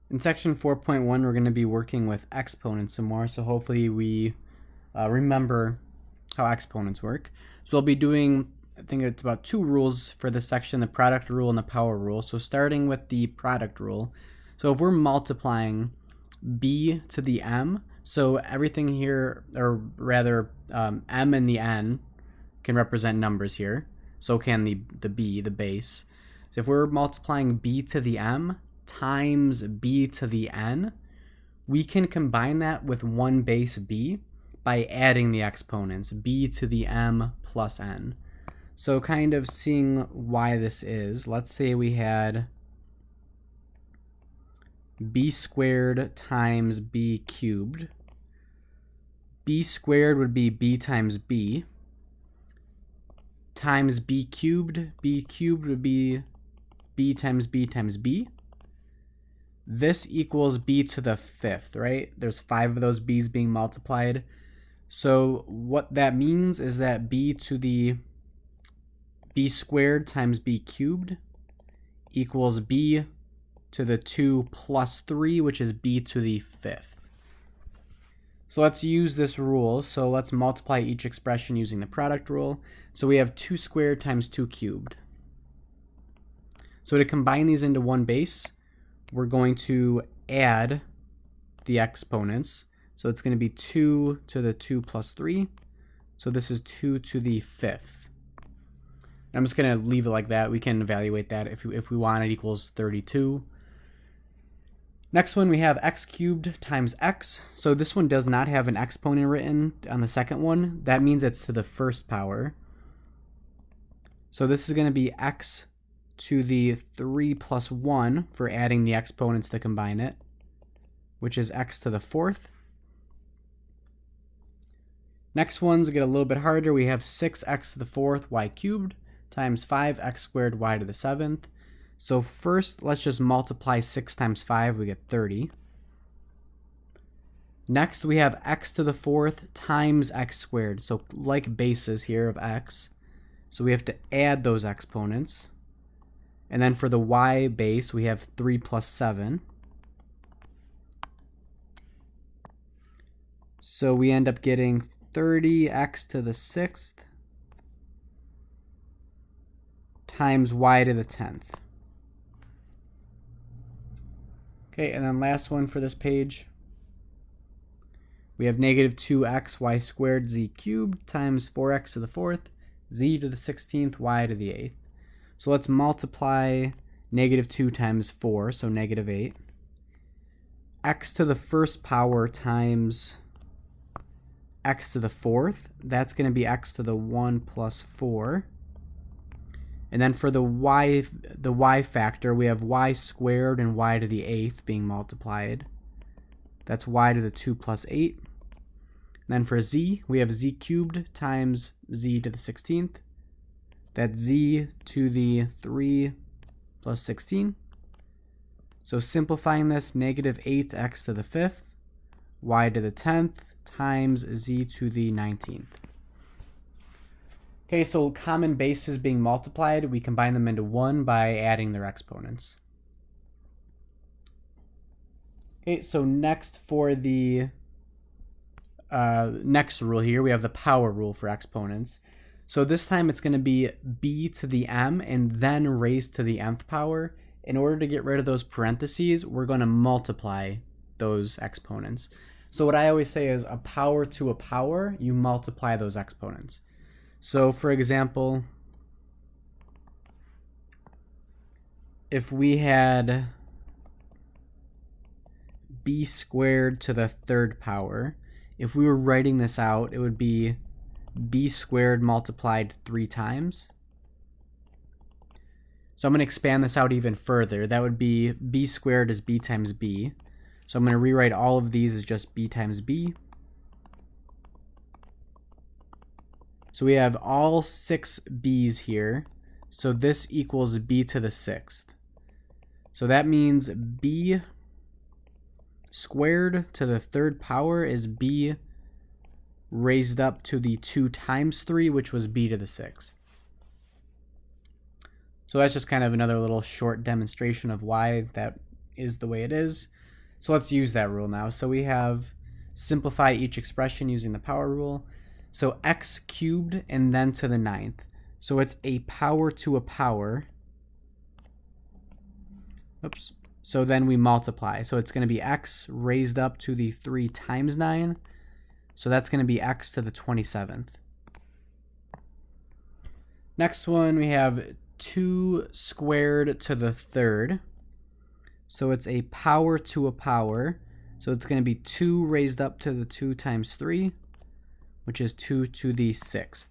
In section 4.1, we're going to be working with exponents some more, so hopefully we remember how exponents work. So we'll be doing, I think it's about 2 rules for this section, the product rule and the power rule. So starting with the product rule. So if we're multiplying b to the m, so everything here, or rather m and the n can represent numbers here. So can the b, the base. So if we're multiplying b to the m times b to the n, we can combine that with one base b by adding the exponents, b to the m plus n. So kind of seeing why this is, let's say we had b squared times b cubed. B squared would be b times b times b cubed. B cubed would be b times b times b. This equals b to the 5th, right? There's 5 of those b's being multiplied. So what that means is that b to the b squared times b cubed equals b to the 2 plus 3, which is b to the 5th. So let's use this rule. So let's multiply each expression using the product rule. So we have 2 squared times 2 cubed. So to combine these into one base, we're going to add the exponents. So it's going to be 2 to the 2 plus 3. So this is 2 to the 5th. I'm just going to leave it like that. We can evaluate that if we want. It equals 32. Next one, we have x cubed times x. So this one does not have an exponent written on the second one. That means it's to the first power. So this is going to be x to the 3 plus 1 for adding the exponents to combine it, which is x to the 4th. Next ones get a little bit harder. We have 6x to the 4th y cubed times 5x squared y to the 7th. So first, let's just multiply 6 times 5. We get 30. Next, we have x to the 4th times x squared. So like bases here of x. So we have to add those exponents. And then for the y base, we have 3 plus 7. So we end up getting 30x to the 6th times y to the 10th. Okay, and then last one for this page. We have negative 2x y squared z cubed times 4x to the 4th, z to the 16th, y to the 8th. So let's multiply negative 2 times 4, so negative 8. X to the first power times x to the 4th. That's going to be x to the 1 plus 4. And then for the y factor, we have y squared and y to the 8th being multiplied. That's y to the 2 plus 8. And then for z, we have z cubed times z to the 16th. That's z to the 3 plus 16. So simplifying this, negative 8x to the 5th, y to the 10th, times z to the 19th. Okay, so common bases being multiplied, we combine them into one by adding their exponents. Okay, so next for the next rule here, we have the power rule for exponents. So this time it's going to be b to the m and then raised to the nth power. In order to get rid of those parentheses, we're going to multiply those exponents. So what I always say is a power to a power, you multiply those exponents. So for example, if we had b squared to the 3rd power, if we were writing this out, it would be b squared multiplied 3 times. So I'm going to expand this out even further. That would be b squared is b times b. So I'm going to rewrite all of these as just b times b. So we have all 6 b's here. So this equals b to the 6th. So that means b squared to the 3rd power is b raised up to the 2 times 3, which was b to the 6th. So that's just kind of another little short demonstration of why that is the way it is. So let's use that rule now. So we have simplify each expression using the power rule. So x cubed and then to the 9th. So it's a power to a power. Oops. So then we multiply. So it's going to be x raised up to the 3 times 9. So that's going to be x to the 27th. Next one, we have 2 squared to the 3rd. So it's a power to a power. So it's going to be 2 raised up to the 2 times 3, which is 2 to the 6th,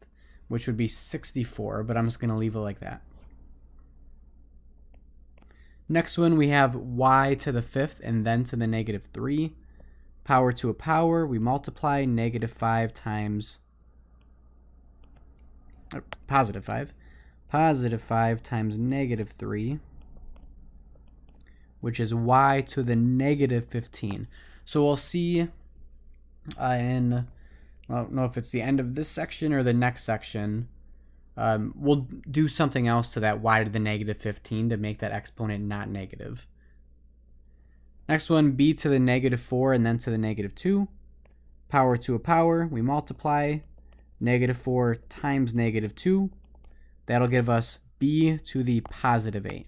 which would be 64, but I'm just going to leave it like that. Next one, we have y to the 5th and then to the negative 3. Power to a power, we multiply negative 5 times, positive 5. Positive 5 times negative 3, which is y to the negative 15. So we'll see I don't know if it's the end of this section or the next section. We'll do something else to that y to the negative 15 to make that exponent not negative. Next one, b to the negative 4 and then to the negative 2. Power to a power, we multiply negative 4 times negative 2. That'll give us b to the positive 8.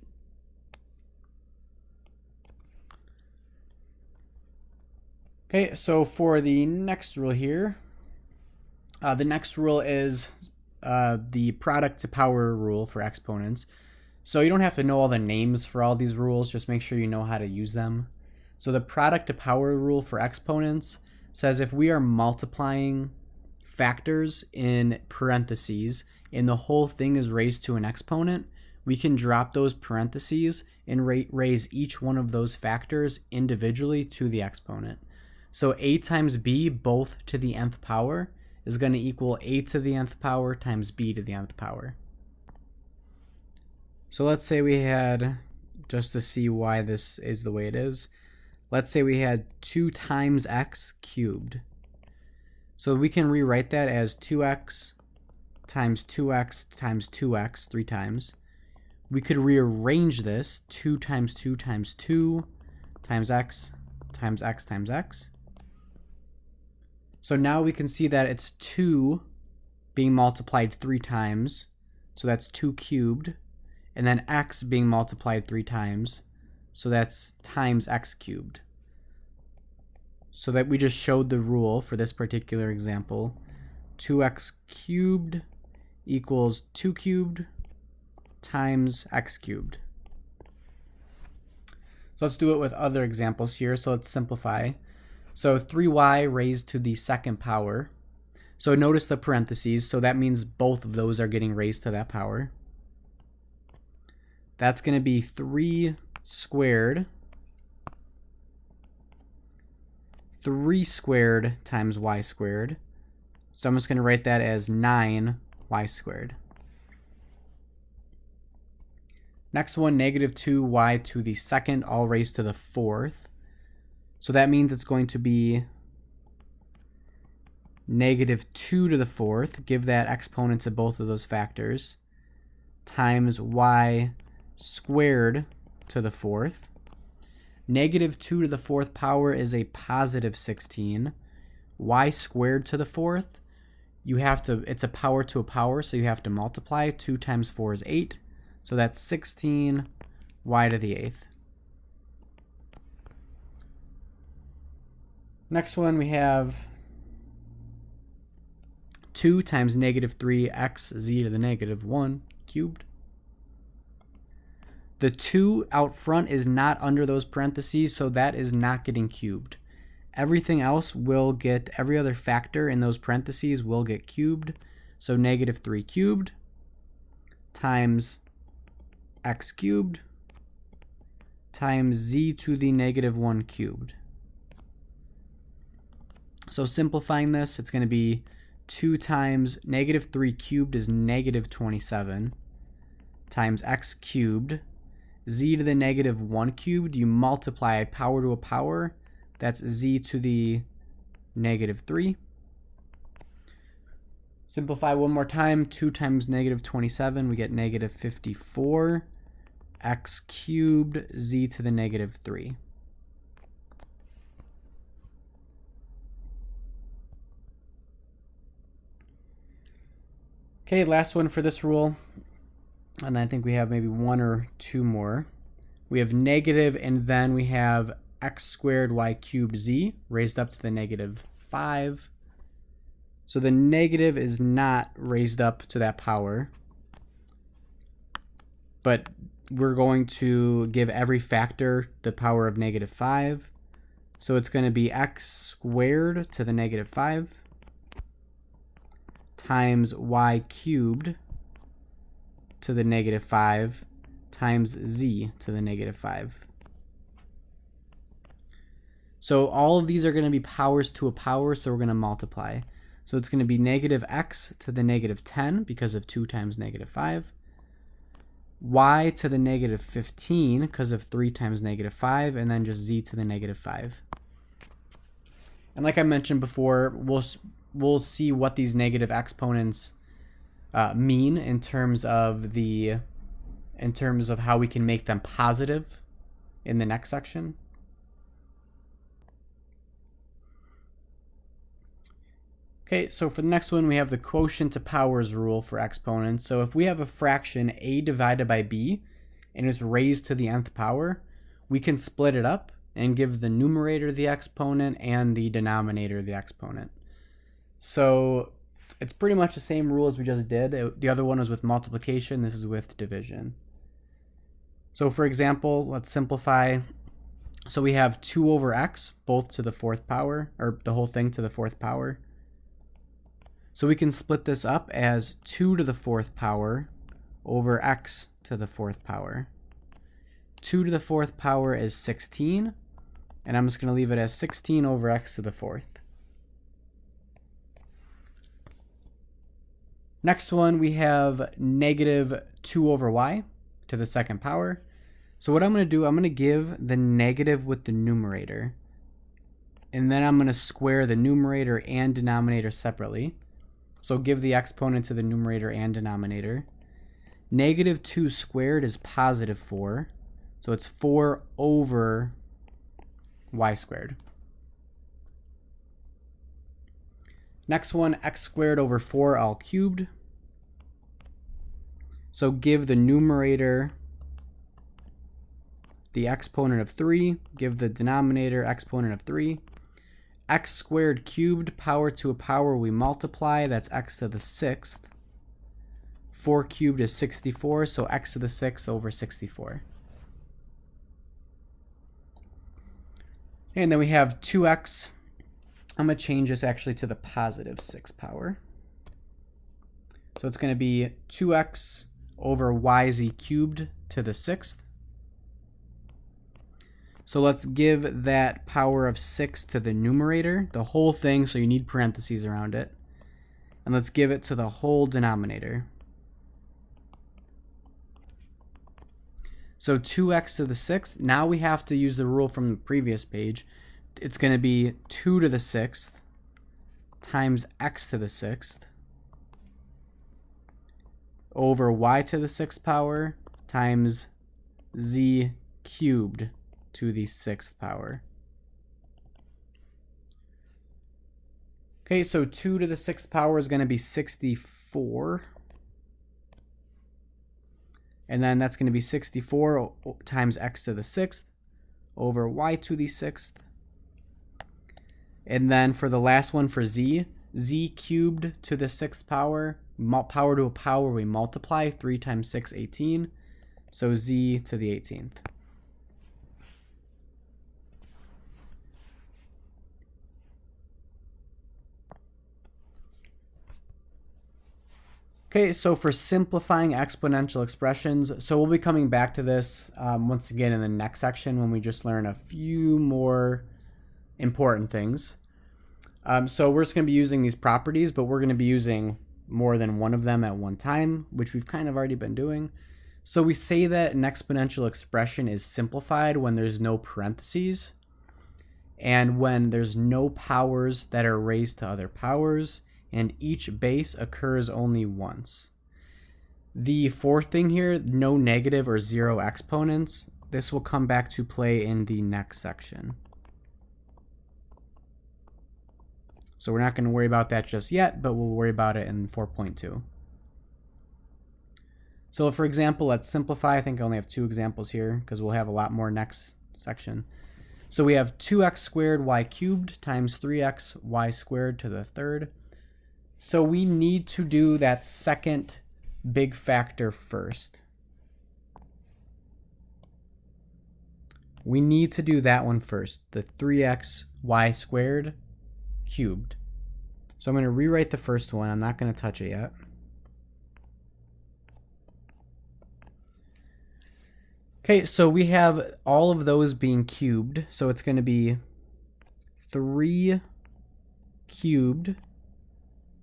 Okay, so for the next rule here, the next rule is the product to power rule for exponents. So you don't have to know all the names for all these rules, just make sure you know how to use them. So the product to power rule for exponents says if we are multiplying factors in parentheses and the whole thing is raised to an exponent, we can drop those parentheses and raise each one of those factors individually to the exponent. So a times b both to the nth power is going to equal a to the nth power times b to the nth power. So let's say we had, just to see why this is the way it is, let's say we had 2 times x cubed. So we can rewrite that as 2x times 2x times 2x 3 times. We could rearrange this 2 times 2 times 2 times x times x times x. So now we can see that it's 2 being multiplied 3 times, so that's 2 cubed, and then x being multiplied 3 times, so that's times x cubed. So that we just showed the rule for this particular example. 2x cubed equals 2 cubed times x cubed. So let's do it with other examples here. So let's simplify. So 3y raised to the 2nd power. So notice the parentheses, so that means both of those are getting raised to that power. That's going to be 3 squared. 3 squared times y squared. So I'm just going to write that as 9y squared. Next one, negative 2y to the 2nd, all raised to the 4th. So that means it's going to be negative 2 to the 4th, give that exponent to both of those factors, times y squared to the 4th. Negative 2 to the 4th power is a positive 16. Y squared to the 4th, it's a power to a power, so you have to multiply. 2 times 4 is 8. So that's 16 y to the 8th. Next one, we have 2 times negative 3x z to the negative 1 cubed. The 2 out front is not under those parentheses, so that is not getting cubed. Everything else will get, every other factor in those parentheses will get cubed. So negative 3 cubed times x cubed times z to the negative 1 cubed. So simplifying this, it's going to be 2 times negative 3 cubed is negative 27 times x cubed. Z to the negative 1 cubed, you multiply a power to a power, that's z to the negative 3. Simplify one more time, 2 times negative 27, we get negative 54, x cubed, z to the negative 3. Okay, last one for this rule, and I think we have maybe one or two more. We have negative, and then we have x squared y cubed z raised up to the negative 5. So the negative is not raised up to that power, but we're going to give every factor the power of negative 5. So it's going to be x squared to the negative 5 times y cubed to the negative 5 times z to the negative 5. So all of these are going to be powers to a power, so we're going to multiply. So it's going to be negative x to the negative 10 because of 2 times negative 5. Y to the negative 15 because of 3 times negative 5, and then just z to the negative 5. And like I mentioned before, we'll see what these negative exponents mean in terms of how we can make them positive in the next section. Okay, so for the next one, we have the quotient to powers rule for exponents. So if we have a fraction a divided by b and it's raised to the nth power, we can split it up and give the numerator the exponent and the denominator the exponent. So it's pretty much the same rule as we just did. The other one was with multiplication. This is with division. So for example, let's simplify. So we have 2 over x, both to the 4th power, or the whole thing to the 4th power. So we can split this up as 2 to the 4th power over x to the 4th power. 2 to the 4th power is 16, and I'm just going to leave it as 16 over x to the 4th. Next one, we have negative 2 over y to the 2nd power. So what I'm going to do, I'm going to give the negative with the numerator, and then I'm going to square the numerator and denominator separately. So give the exponent to the numerator and denominator. Negative 2 squared is positive 4. So it's 4 over y squared. Next one, x squared over 4 all cubed. So give the numerator the exponent of 3. Give the denominator exponent of 3. X squared cubed, power to a power, we multiply. That's x to the 6th. 4 cubed is 64, so x to the 6th over 64. And then we have 2x. I'm going to change this actually to the positive 6th power. So it's going to be 2x over yz cubed to the 6th. So let's give that power of 6 to the numerator, the whole thing, so you need parentheses around it. And let's give it to the whole denominator. So 2x to the 6th. Now we have to use the rule from the previous page. It's going to be 2 to the 6th times x to the 6th over y to the 6th power times z cubed to the 6th power. Okay, so 2 to the 6th power is going to be 64. And then that's going to be 64 times x to the 6th over y to the 6th. And then for the last one for z, z cubed to the 6th power, power to a power, we multiply. 3 times 6, 18. So z to the 18th. Okay, so for simplifying exponential expressions, so we'll be coming back to this once again in the next section when we just learn a few more important things. So we're just going to be using these properties, but we're going to be using more than one of them at one time, which we've kind of already been doing. So we say that an exponential expression is simplified when there's no parentheses and when there's no powers that are raised to other powers, and each base occurs only once. The fourth thing here, no negative or zero exponents, this will come back to play in the next section. So we're not going to worry about that just yet, but we'll worry about it in 4.2. So for example, let's simplify. I think I only have 2 examples here because we'll have a lot more next section. So we have 2x squared y cubed times 3x y squared to the third. So we need to do that second big factor first. We need to do that one first, the 3x y squared cubed. So I'm going to rewrite the first one. I'm not going to touch it yet. Okay, so we have all of those being cubed. So it's going to be 3 cubed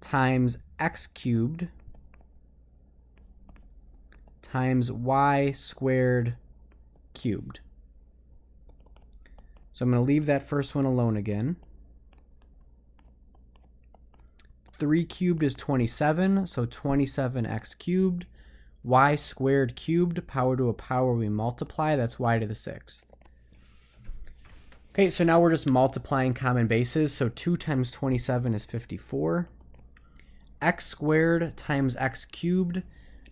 times x cubed times y squared cubed. So I'm going to leave that first one alone again. 3 cubed is 27, so 27x cubed. Y squared cubed, power to a power we multiply, that's y to the 6th. Okay, so now we're just multiplying common bases, so 2 times 27 is 54. X squared times x cubed.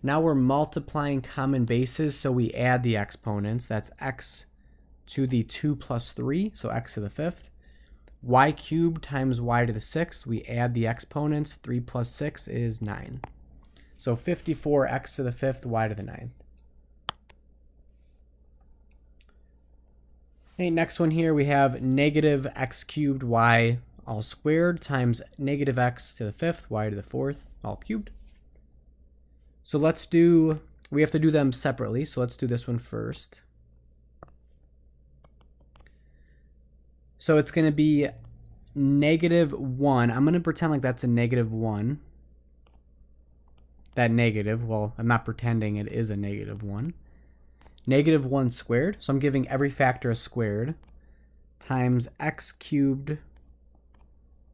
Now we're multiplying common bases, so we add the exponents. That's x to the 2 plus 3, so x to the 5th. Y cubed times y to the 6th. We add the exponents. 3 plus 6 is 9. So 54 x to the 5th, y to the 9th. Okay, next one here we have negative x cubed y all squared times negative x to the 5th, y to the 4th, all cubed. So we have to do them separately, so let's do this one first. So it's going to be negative 1. I'm going to pretend like that's a negative 1. That negative, well, I'm not pretending it is a negative 1. Negative 1 squared, so I'm giving every factor a squared, times x cubed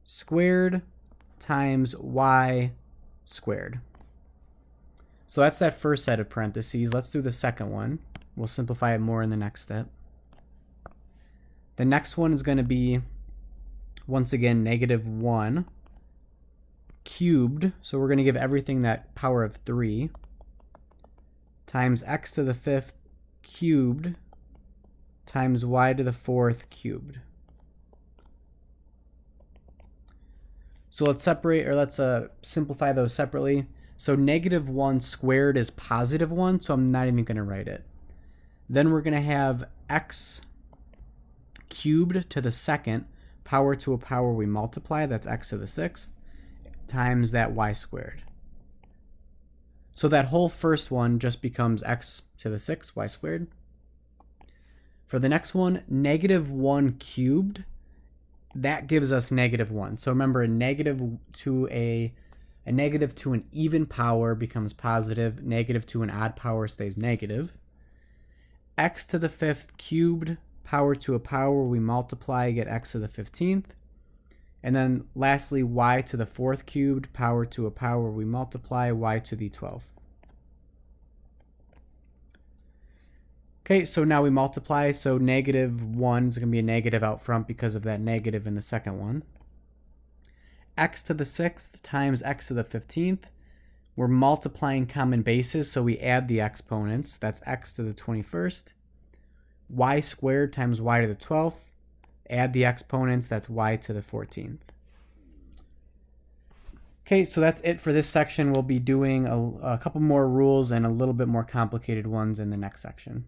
squared times y squared. So that's that first set of parentheses. Let's do the second one. We'll simplify it more in the next step. The next one is going to be, once again, negative 1 cubed. So we're going to give everything that power of 3 times x to the 5th cubed times y to the 4th cubed. So let's simplify those separately. So negative 1 squared is positive 1, so I'm not even going to write it. Then we're going to have x cubed to the 2nd, power to a power we multiply, that's x to the 6th, times that y squared. So that whole first one just becomes x to the 6th, y squared. For the next one, negative 1 cubed, that gives us negative 1. So remember, a negative to an even power becomes positive. Negative to an odd power stays negative. X to the 5th cubed, power to a power we multiply, get x to the 15th. And then lastly, y to the 4th cubed, power to a power we multiply, y to the 12th. Okay, so now we multiply, so negative 1 is going to be a negative out front because of that negative in the second one. X to the 6th times x to the 15th. We're multiplying common bases, so we add the exponents. That's x to the 21st. Y squared times y to the 12th. Add the exponents, that's y to the 14th. Okay, so that's it for this section. We'll be doing a couple more rules and a little bit more complicated ones in the next section.